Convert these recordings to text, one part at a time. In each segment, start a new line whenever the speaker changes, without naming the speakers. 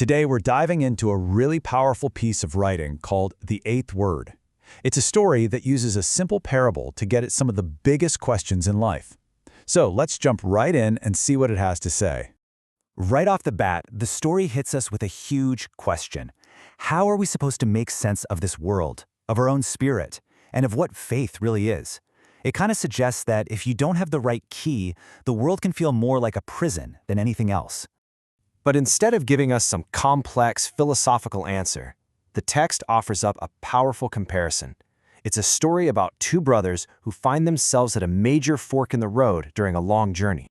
Today we're diving into a really powerful piece of writing called The Eighth Word. It's a story that uses a simple parable to get at some of the biggest questions in life. So let's jump right in and see what it has to say.
Right off the bat, the story hits us with a huge question. How are we supposed to make sense of this world, of our own spirit, and of what faith really is? It kind of suggests that if you don't have the right key, the world can feel more like a prison than anything else.
But instead of giving us some complex philosophical answer, the text offers up a powerful comparison. It's a story about two brothers who find themselves at a major fork in the road during a long journey.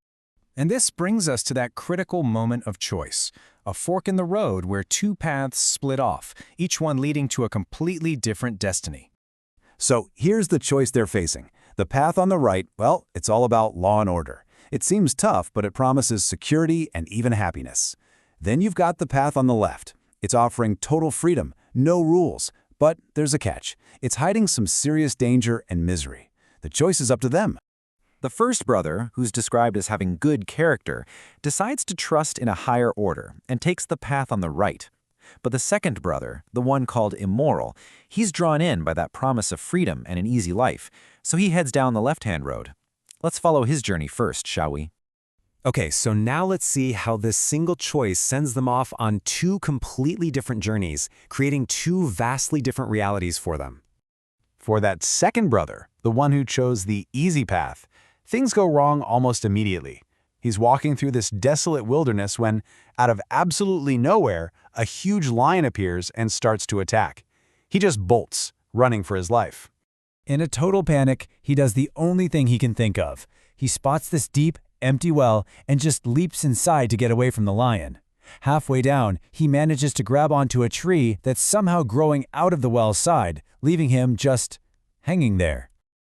And this brings us to that critical moment of choice, a fork in the road where two paths split off, each one leading to a completely different destiny.
So here's the choice they're facing. The path on the right, well, it's all about law and order. It seems tough, but it promises security and even happiness. Then you've got the path on the left. It's offering total freedom, no rules. But there's a catch. It's hiding some serious danger and misery. The choice is up to them.
The first brother, who's described as having good character, decides to trust in a higher order and takes the path on the right. But the second brother, the one called immoral, he's drawn in by that promise of freedom and an easy life, so he heads down the left-hand road. Let's follow his journey first, shall we?
Okay, so now let's see how this single choice sends them off on two completely different journeys, creating two vastly different realities for them.
For that second brother, the one who chose the easy path, things go wrong almost immediately. He's walking through this desolate wilderness when, out of absolutely nowhere, a huge lion appears and starts to attack. He just bolts, running for his life.
In a total panic, he does the only thing he can think of. He spots this deep, empty well and just leaps inside to get away from the lion. Halfway down, he manages to grab onto a tree that's somehow growing out of the well's side, leaving him just hanging there.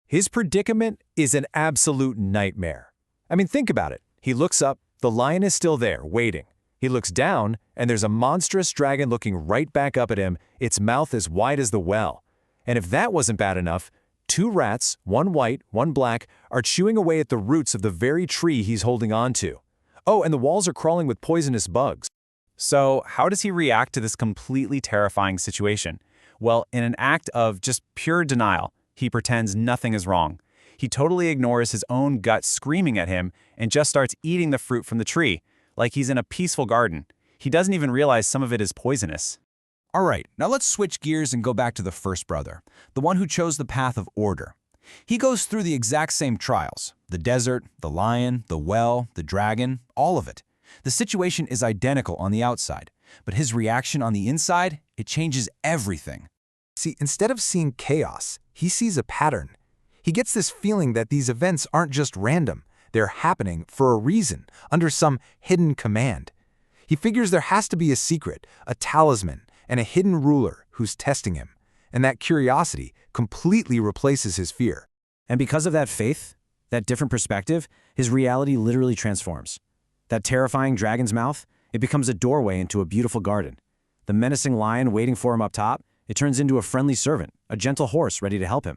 His predicament is an absolute nightmare. I mean, think about it. He looks up, the lion is still there, waiting. He looks down, and there's a monstrous dragon looking right back up at him, its mouth as wide as the well. And if that wasn't bad enough, two rats, one white, one black, are chewing away at the roots of the very tree he's holding on to. Oh, and the walls are crawling with poisonous bugs.
So how does he react to this completely terrifying situation? Well, in an act of just pure denial, he pretends nothing is wrong. He totally ignores his own gut screaming at him and just starts eating the fruit from the tree, like he's in a peaceful garden. He doesn't even realize some of it is poisonous.
All right, now let's switch gears and go back to the first brother, the one who chose the path of order. He goes through the exact same trials: the desert, the lion, the well, the dragon, all of it. The situation is identical on the outside, but his reaction on the inside, it changes everything.
See, instead of seeing chaos, he sees a pattern. He gets this feeling that these events aren't just random. They're happening for a reason, under some hidden command. He figures there has to be a secret, a talisman, and a hidden ruler who's testing him. And that curiosity completely replaces his fear.
And because of that faith, that different perspective, his reality literally transforms. That terrifying dragon's mouth, it becomes a doorway into a beautiful garden. The menacing lion waiting for him up top, it turns into a friendly servant, a gentle horse ready to help him.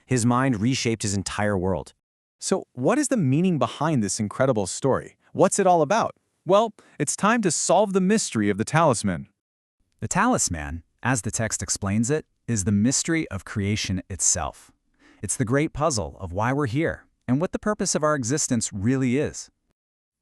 His mind reshaped his entire world.
So what is the meaning behind this incredible story? What's it all about? Well, it's time to solve the mystery of the talisman.
The talisman, as the text explains it, is the mystery of creation itself. It's the great puzzle of why we're here and what the purpose of our existence really is.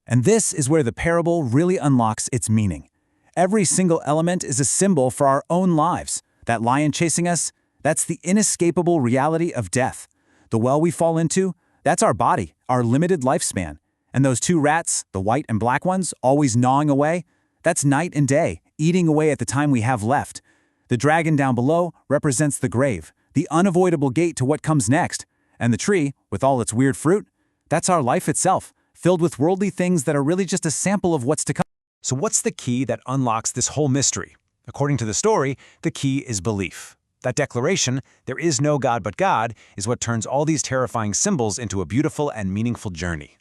And this is where the parable really unlocks its meaning. Every single element is a symbol for our own lives. That lion chasing us, that's the inescapable reality of death. The well we fall into, that's our body, our limited lifespan. And those two rats, the white and black ones, always gnawing away, that's night and day, eating away at the time we have left. The dragon down below represents the grave, the unavoidable gate to what comes next. And the tree, with all its weird fruit, that's our life itself, filled with worldly things that are really just a sample of what's to come.
So what's the key that unlocks this whole mystery? According to the story, the key is belief. That declaration, there is no God but God, is what turns all these terrifying symbols into a beautiful and meaningful journey.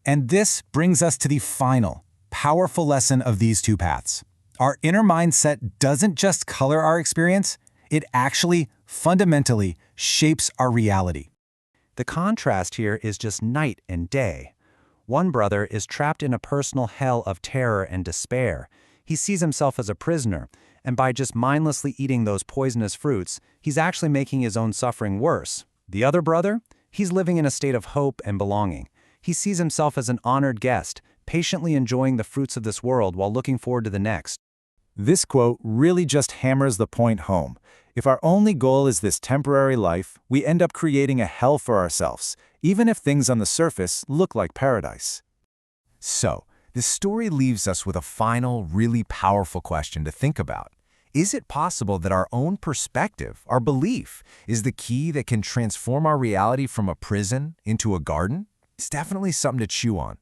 And this brings us to the final, powerful lesson of these two paths. Our inner mindset doesn't just color our experience, it actually, fundamentally, shapes our reality.
The contrast here is just night and day. One brother is trapped in a personal hell of terror and despair.
He sees himself as a prisoner, and by just mindlessly eating those poisonous fruits, he's actually making his own suffering worse. The other brother? He's living in a state of hope and belonging. He sees himself as an honored guest, patiently enjoying the fruits of this world while looking forward to the next.
This quote really just hammers the point home. If our only goal is this temporary life, we end up creating a hell for ourselves, even if things on the surface look like paradise. So, this story leaves us with a final, really powerful question to think about. Is it possible that our own perspective, our belief, is the key that can transform our reality from a prison into a garden? It's definitely something to chew on.